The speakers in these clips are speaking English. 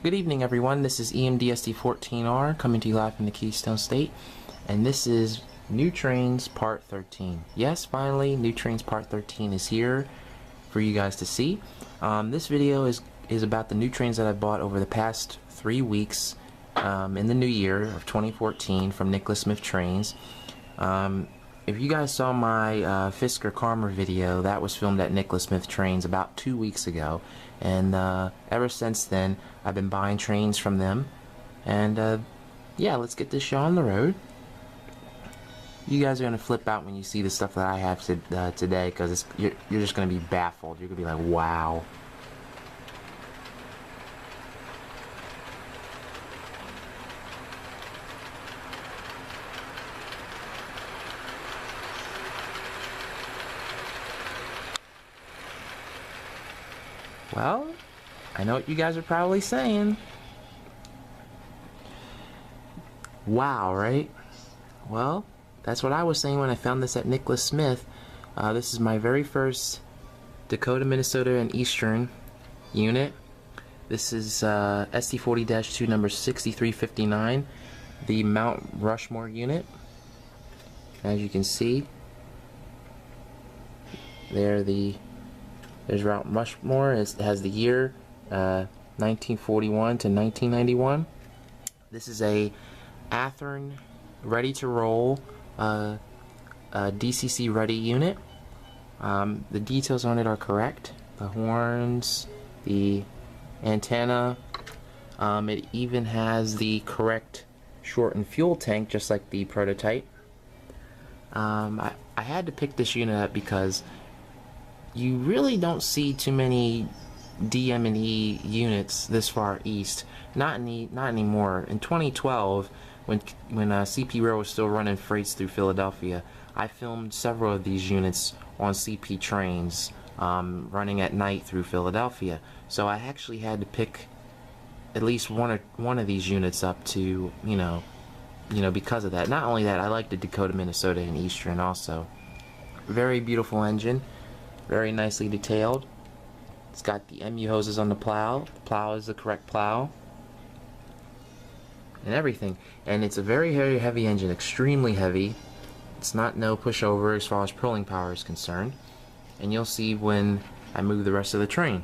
Good evening, everyone. This is EMD SD40-2 coming to you live from the Keystone State, and this is New Trains Part 13. Yes, finally, New Trains Part 13 is here for you guys to see. This video is about the new trains that I bought over the past 3 weeks in the new year of 2014 from Nicholas Smith Trains. If you guys saw my Fisker Karma video, that was filmed at Nicholas Smith Trains about 2 weeks ago, and ever since then I've been buying trains from them. And yeah, let's get this show on the road. You guys are gonna flip out when you see the stuff that I have today, because you're just gonna be baffled. You're gonna be like, wow. Well, I know what you guys are probably saying. Wow, right? Well, that's what I was saying when I found this at Nicholas Smith. This is my very first Dakota, Minnesota and Eastern unit. This is SD40-2 number 6359, the Mount Rushmore unit. As you can see, there's Mount Rushmore. It has the year 1941 to 1991. This is a Athearn ready to roll DCC ready unit. The details on it are correct. The horns, the antenna, it even has the correct shortened fuel tank, just like the prototype. I had to pick this unit up because you really don't see too many DME units this far east. Not anymore. In 2012, when CP Rail was still running freights through Philadelphia, I filmed several of these units on CP trains running at night through Philadelphia. So I actually had to pick at least one of these units up to, you know, because of that. Not only that, I like the Dakota, Minnesota and Eastern also. Very beautiful engine. Very nicely detailed. It's got the MU hoses on the plow. The plow is the correct plow. And everything. And it's a very, very heavy engine. Extremely heavy. It's not no pushover as far as pulling power is concerned. And you'll see when I move the rest of the train.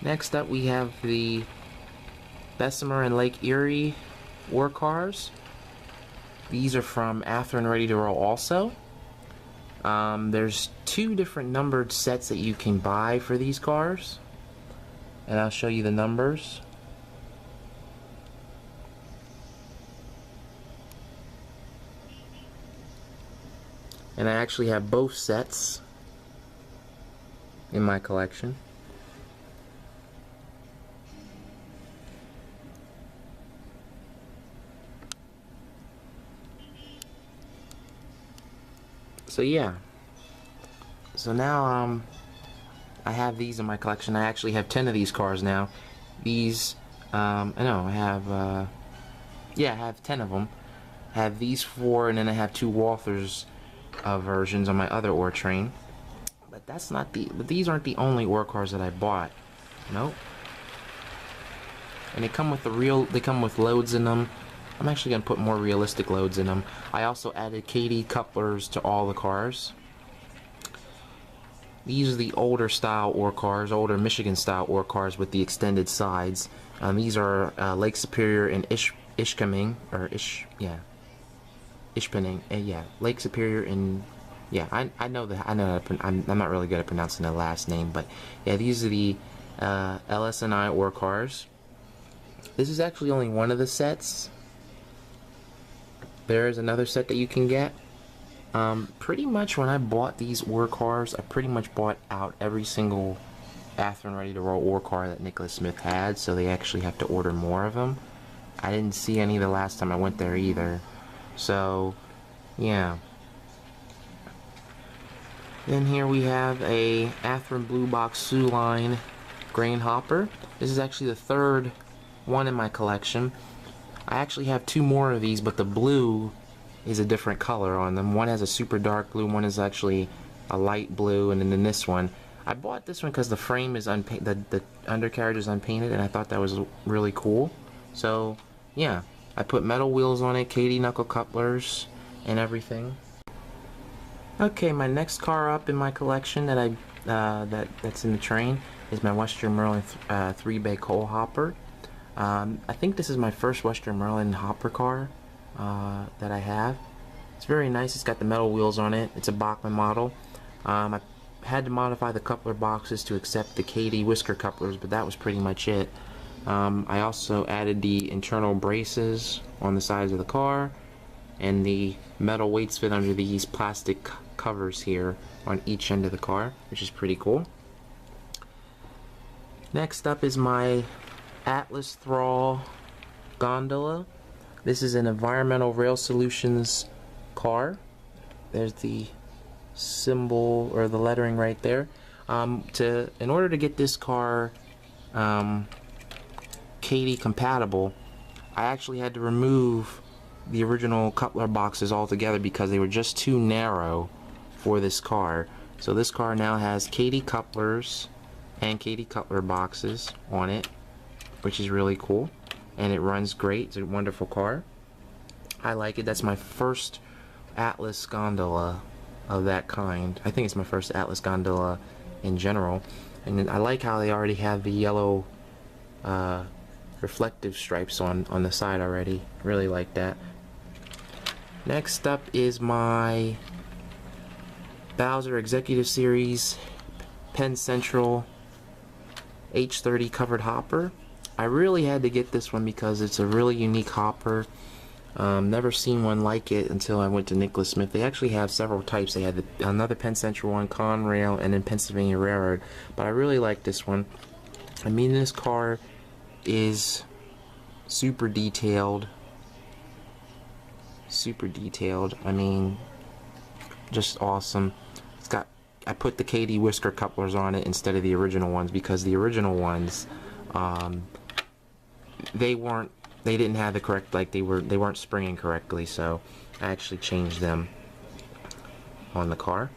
Next up we have the Bessemer and Lake Erie ore cars. These are from Athearn Ready to Roll also. There's 2 different numbered sets that you can buy for these cars, and I'll show you the numbers. And I actually have both sets in my collection. So yeah, so now I have these in my collection. I actually have 10 of these cars now. These, I have 10 of them. I have these 4, and then I have 2 Walthers versions on my other ore train. But these aren't the only ore cars that I bought. Nope. And they come with loads in them. I'm actually going to put more realistic loads in them. I also added Kadee couplers to all the cars. These are the older style ore cars, older Michigan style ore cars with the extended sides. These are Lake Superior and Ishpeming, Lake Superior and I know that. I'm not really good at pronouncing the last name, but yeah, these are the LS&I ore cars. This is actually only one of the sets. There's another set that you can get. Pretty much when I bought these ore cars, I pretty much bought out every single Athearn Ready to Roll ore car that Nicholas Smith had, so they actually have to order more of them. I didn't see any the last time I went there either. So, yeah. Then here we have a Athearn Blue Box Sioux Line grain hopper. This is actually the 3rd one in my collection. I actually have 2 more of these, but the blue is a different color on them. One has a super dark blue, one is actually a light blue, and then in this one I bought this one because the frame is unpainted, the undercarriage is unpainted, and I thought that was really cool. So yeah, I put metal wheels on it, Kadee knuckle couplers, and everything. Okay, my next car up in my collection that that's in the train is my Western Maryland 3-bay coal hopper. I think this is my first Western Maryland hopper car that I have. It's very nice. It's got the metal wheels on it. It's a Bachmann model. I had to modify the coupler boxes to accept the Kadee whisker couplers, but that was pretty much it. I also added the internal braces on the sides of the car, and the metal weights fit under these plastic covers here on each end of the car, which is pretty cool. Next up is my Atlas Thrall gondola. This is an Environmental Rail Solutions car. There's the symbol or the lettering right there. In order to get this car Kadee compatible, I actually had to remove the original coupler boxes altogether because they were just too narrow for this car. So this car now has Kadee couplers and Kadee coupler boxes on it, which is really cool, and it runs great. It's a wonderful car. I like it. That's my first Atlas gondola of that kind. I think it's my first Atlas gondola in general, and I like how they already have the yellow reflective stripes on the side already. Really like that. Next up is my Bowser Executive Series Penn Central H30 covered hopper. I really had to get this one because it's a really unique hopper. Never seen one like it until I went to Nicholas Smith. They actually have several types. They had another Penn Central one, Conrail, and then Pennsylvania Railroad. But I really like this one. I mean, this car is super detailed. Super detailed. I mean, just awesome. It's got, I put the Kadee whisker couplers on it instead of the original ones because the original ones, they didn't have the correct, like they weren't springing correctly, so I actually changed them on the car.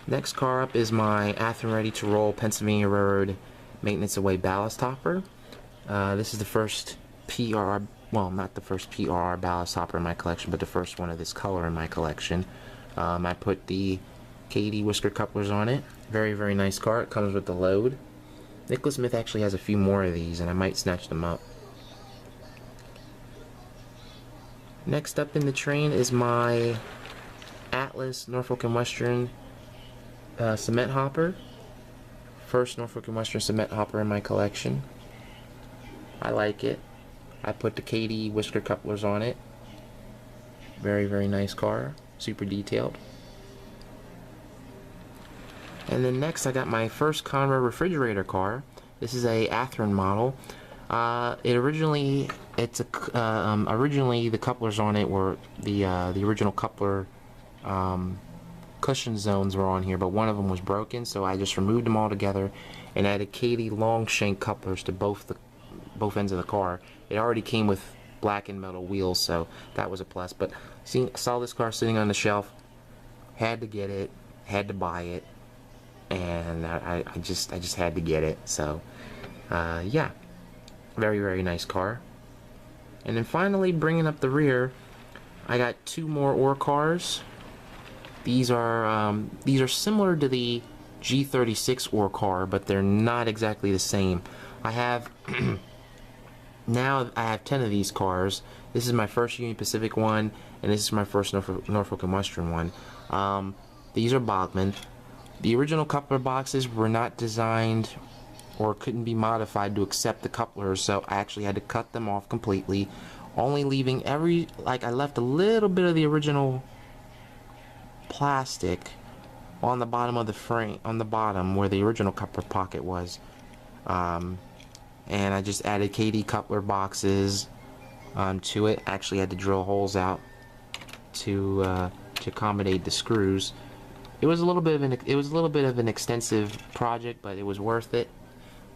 Next car up is my Athearn Ready to Roll Pennsylvania Railroad Maintenance Away ballast hopper. This is the first PRR, well, not the first PRR ballast hopper in my collection, but the first one of this color in my collection. I put the Kadee whisker couplers on it. Very, very nice car. It comes with the load. Nicholas Smith actually has a few more of these, and I might snatch them up. Next up in the train is my Atlas Norfolk and Western cement hopper. First Norfolk and Western cement hopper in my collection. I like it. I put the Kadee whisker couplers on it. Very, very nice car. Super detailed. And then next I got my first Conrail refrigerator car. This is a Athearn model. Originally the couplers on it were the original coupler cushion zones were on here, but one of them was broken, so I just removed them all together and added Kadee long shank couplers to both ends of the car. It already came with black and metal wheels, so that was a plus. But saw this car sitting on the shelf, had to get it, had to buy it, and I just had to get it. So yeah, very, very nice car. And then finally, bringing up the rear, I got two more ore cars. These are similar to the G36 ore car, but they're not exactly the same. I have now I have 10 of these cars. This is my first Union Pacific one, and this is my first Norfolk and Western one. These are Bachmann. The original coupler boxes were not designed or couldn't be modified to accept the couplers, so I actually had to cut them off completely, only leaving I left a little bit of the original plastic on the bottom of the frame, on the bottom where the original coupler pocket was, and I just added Kadee coupler boxes to it. Actually had to drill holes out to accommodate the screws. It was a little bit of an extensive project, but it was worth it.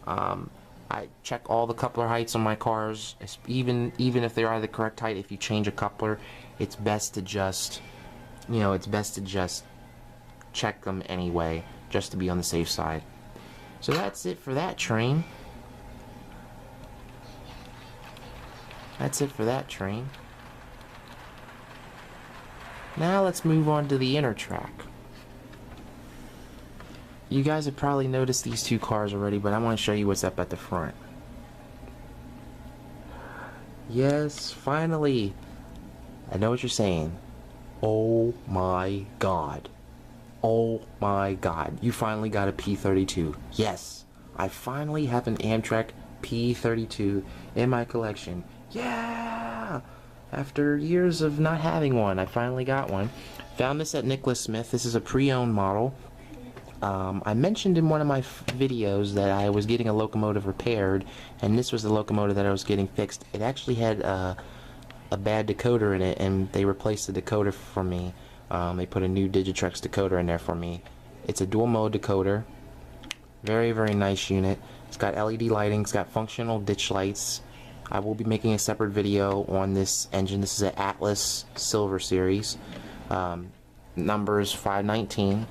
I check all the coupler heights on my cars, even if they are the correct height. If you change a coupler, it's best to just check them anyway, just to be on the safe side. So that's it for that train. That's it for that train. Now let's move on to the inner track. You guys have probably noticed these two cars already, but I want to show you what's up at the front. Yes, finally. I know what you're saying. Oh my god. Oh my god. You finally got a P32. Yes, I finally have an Amtrak P32 in my collection. Yeah! After years of not having one, I finally got one. Found this at Nicholas Smith. This is a pre-owned model. I mentioned in one of my videos that I was getting a locomotive repaired, and this was the locomotive that I was getting fixed. It actually had a bad decoder in it, and they replaced the decoder for me. They put a new Digitrex decoder in there for me. It's a dual mode decoder. Very, very nice unit. It's got LED lighting. It's got functional ditch lights. I will be making a separate video on this engine. This is an Atlas Silver Series. Numbers 519.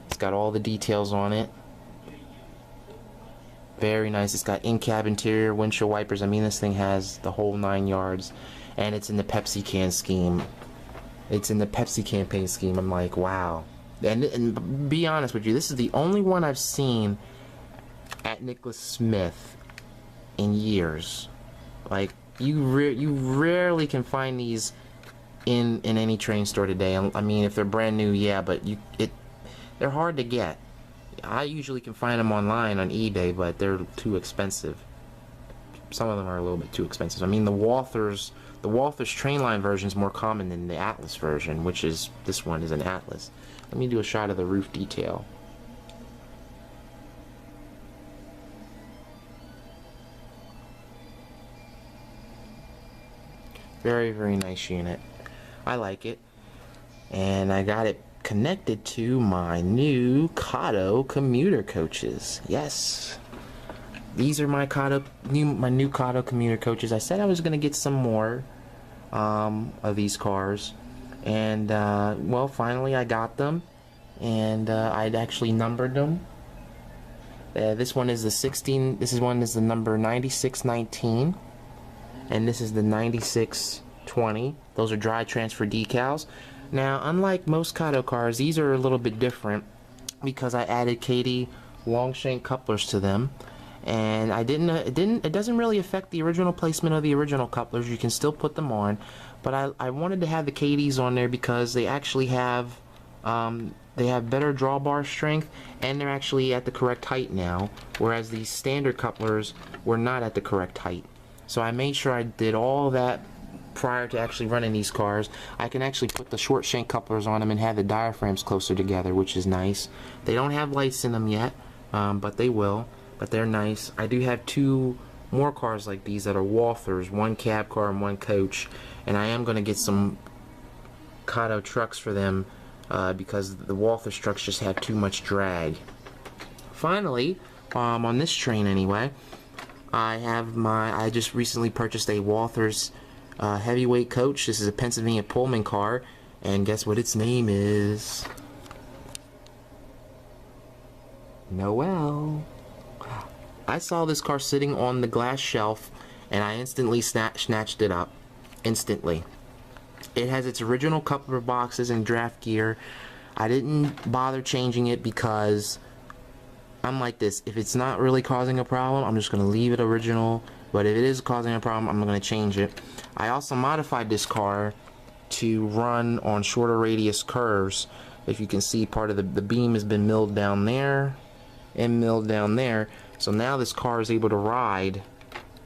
It's got all the details on it. Very nice. It's got in-cab interior, windshield wipers. I mean, this thing has the whole 9 yards. And it's in the Pepsi Can scheme. It's in the Pepsi campaign scheme. I'm like, wow. And be honest with you, this is the only one I've seen at Nicholas Smith in years. Like, you rarely can find these in any train store today. I mean, if they're brand new, yeah, but they're hard to get. I usually can find them online on eBay, but they're too expensive. Some of them are a little bit too expensive. I mean, the Walthers Trainline version is more common than the Atlas version, which is, this one is an Atlas. Let me do a shot of the roof detail. Very, very nice unit. I like it. And I got it connected to my new Kato commuter coaches. Yes. These are my new Kato commuter coaches. I said I was going to get some more of these cars. And, well, finally I got them. And I'd actually numbered them. This one is the number 9619. And this is the 9620. Those are dry transfer decals. Now, unlike most Kato cars, these are a little bit different because I added Kadee long shank couplers to them. And it doesn't really affect the original placement of the original couplers. You can still put them on, but I wanted to have the Kadees on there because they actually have better drawbar strength, and they're actually at the correct height now, whereas these standard couplers were not at the correct height. So I made sure I did all that prior to actually running these cars. I can actually put the short shank couplers on them and have the diaphragms closer together, which is nice. They don't have lights in them yet, but they will. But they're nice. I do have 2 more cars like these that are Walthers, 1 cab car and 1 coach, and I am going to get some Kato trucks for them because the Walthers trucks just have too much drag. Finally, on this train anyway, I just recently purchased a Walthers heavyweight coach. This is a Pennsylvania Pullman car, and guess what its name is? Noel. I saw this car sitting on the glass shelf, and I instantly snatched it up. Instantly. It has its original coupler boxes and draft gear. I didn't bother changing it because I'm like this. If it's not really causing a problem, I'm just going to leave it original. But if it is causing a problem, I'm going to change it. I also modified this car to run on shorter radius curves. If you can see, part of the beam has been milled down there and milled down there. So now this car is able to ride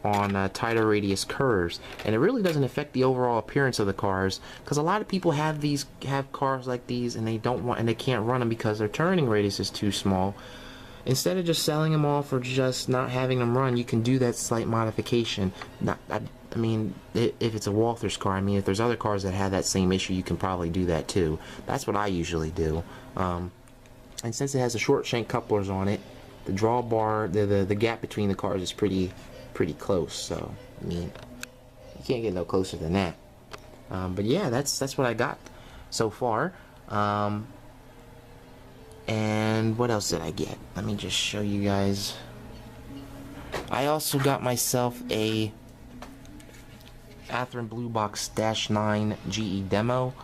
on tighter radius curves, and it really doesn't affect the overall appearance of the cars, because a lot of people have cars like these and they can't run them because their turning radius is too small. Instead of just selling them off or just not having them run, you can do that slight modification. I mean, if it's a Walthers car, I mean, if there's other cars that have that same issue, you can probably do that too. That's what I usually do. And since it has the short shank couplers on it, the drawbar, the gap between the cars is pretty close. So I mean, you can't get no closer than that. But yeah, that's what I got so far. And what else did I get? Let me just show you guys. I also got myself a Athearn Blue Box -9 GE demo.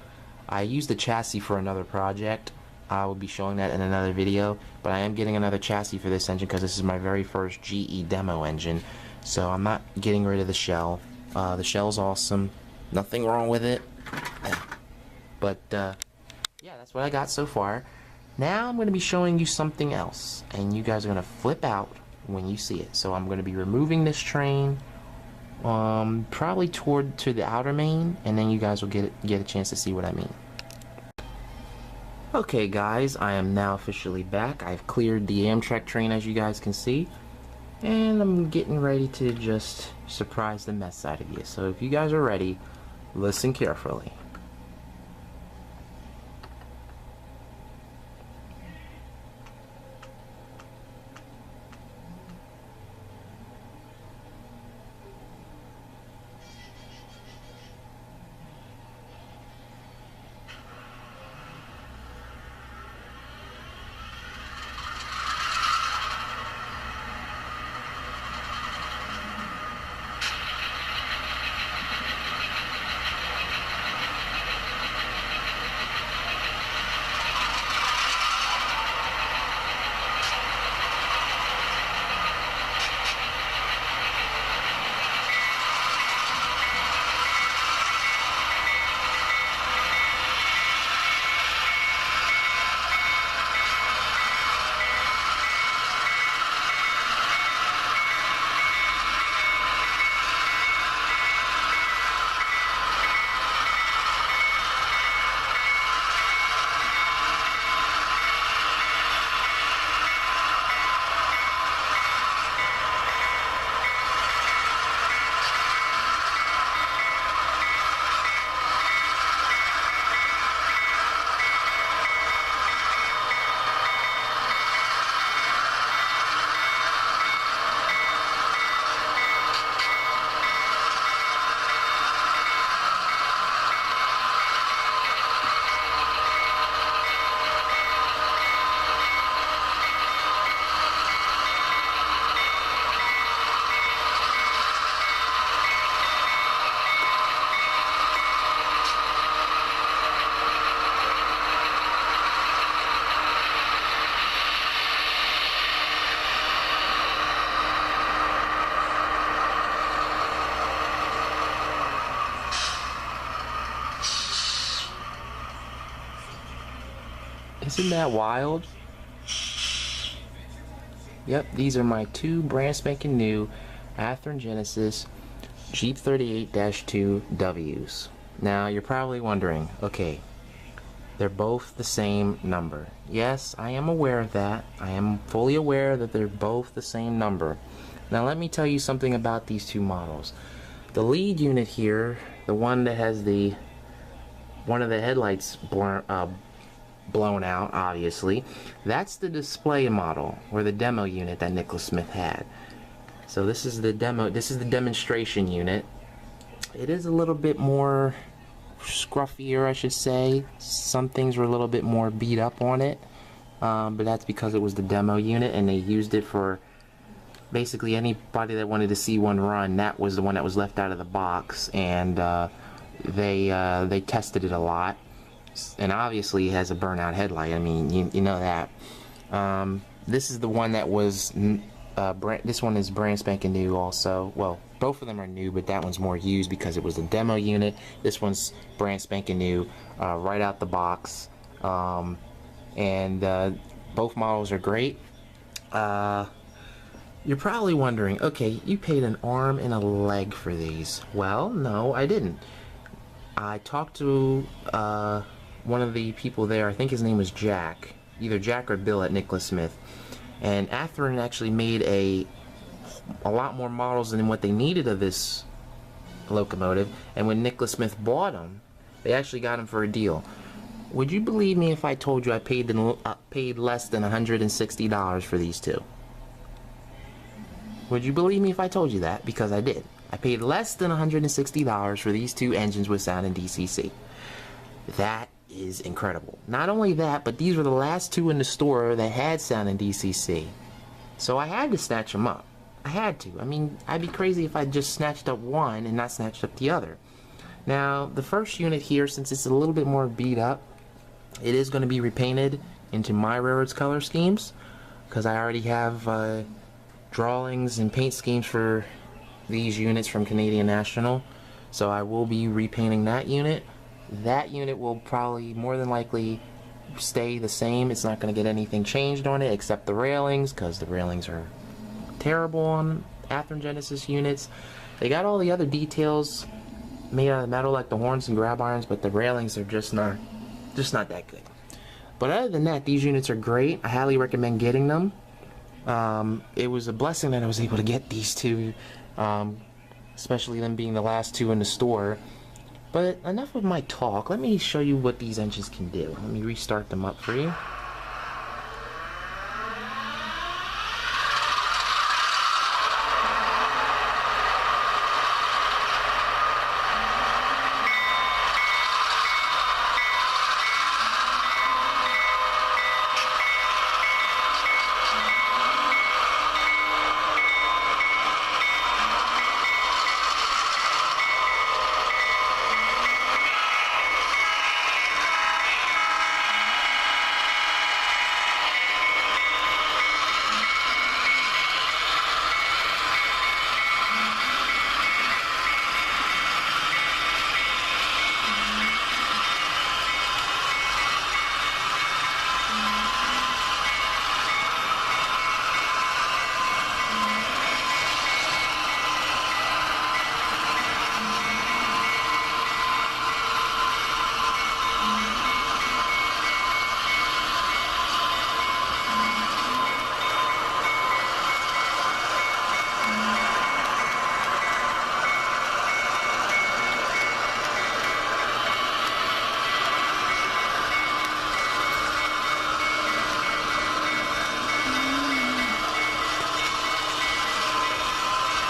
I used the chassis for another project. I will be showing that in another video, but I am getting another chassis for this engine because this is my very first GE demo engine. So I'm not getting rid of the shell. The shell's awesome. Nothing wrong with it. But yeah, that's what I got so far. Now I'm going to be showing you something else, and you guys are going to flip out when you see it. So I'm going to be removing this train, probably to the outer main, and then you guys will get a chance to see what I mean. Okay guys, I am now officially back. I've cleared the Amtrak train, as you guys can see, and I'm getting ready to just surprise the mess out of you. So if you guys are ready, listen carefully. Isn't that wild? Yep, these are my two brand spanking new Athearn Genesis G38-2 Ws. Now you're probably wondering, okay, they're both the same number. Yes, I am aware of that. I am fully aware that they're both the same number. Now let me tell you something about these two models. The lead unit here, the one that has one of the headlights blown out, obviously, that's the display model, or the demo unit that Nicholas Smith had. So this is the demonstration unit. It is a little bit more scruffier, I should say. Some things were a little bit more beat up on it, but that's because it was the demo unit and they used it for basically anybody that wanted to see one run. That was the one that was left out of the box, and they tested it a lot. And obviously it has a burnout headlight. I mean, you know that. This is the one that was this one is brand spanking new also. Well, both of them are new, but that one's more used because it was a demo unit. This one's brand spanking new, right out the box. And both models are great. You're probably wondering, okay, you paid an arm and a leg for these. Well, no, I didn't. I talked to one of the people there. I think his name was Jack, either Jack or Bill at Nicholas Smith, and Athearn actually made a lot more models than what they needed of this locomotive. And when Nicholas Smith bought them, they actually got them for a deal. Would you believe me if I told you I paid less than $160 for these two? Would you believe me if I told you that? Because I did. I paid less than $160 for these two engines with sound and DCC. That is incredible. Not only that, but these were the last two in the store that had sound and DCC. So I had to snatch them up. I had to. I mean, I'd be crazy if I just snatched up one and not snatched up the other. Now, the first unit here, since it's a little bit more beat up, it is going to be repainted into my railroad's color schemes, because I already have drawings and paint schemes for these units from Canadian National. So I will be repainting that unit. That unit will probably more than likely stay the same. It's not going to get anything changed on it except the railings, because the railings are terrible on Athearn Genesis units. They got all the other details made out of metal, like the horns and grab irons, but the railings are just not that good. But other than that, these units are great. I highly recommend getting them. It was a blessing that I was able to get these two, especially them being the last two in the store. But enough of my talk. Let me show you what these engines can do. Let me restart them up for you.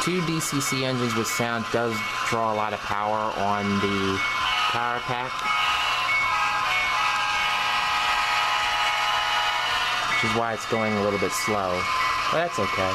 Two DCC engines with sound does draw a lot of power on the power pack, which is why it's going a little bit slow, but that's okay.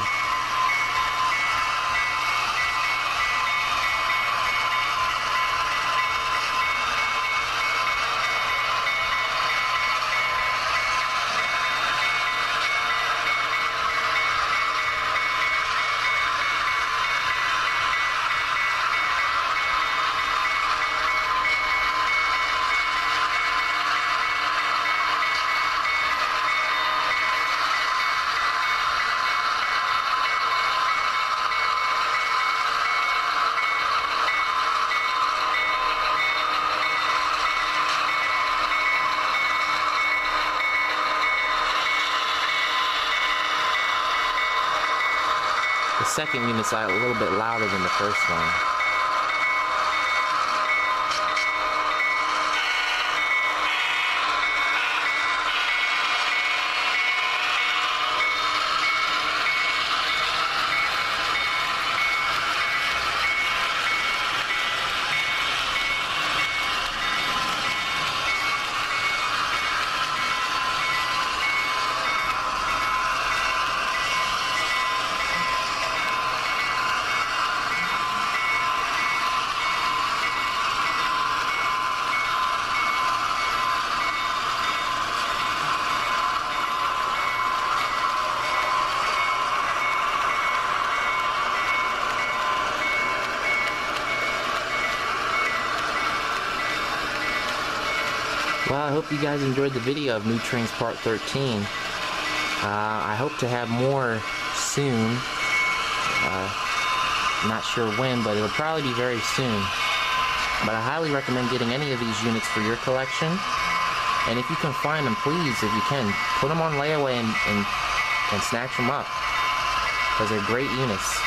The second unit's a little bit louder than the first one. Well, I hope you guys enjoyed the video of New Trains Part 13. I hope to have more soon. Not sure when, but it'll probably be very soon. But I highly recommend getting any of these units for your collection. And if you can find them, please, if you can, put them on layaway and snatch them up, because they're great units.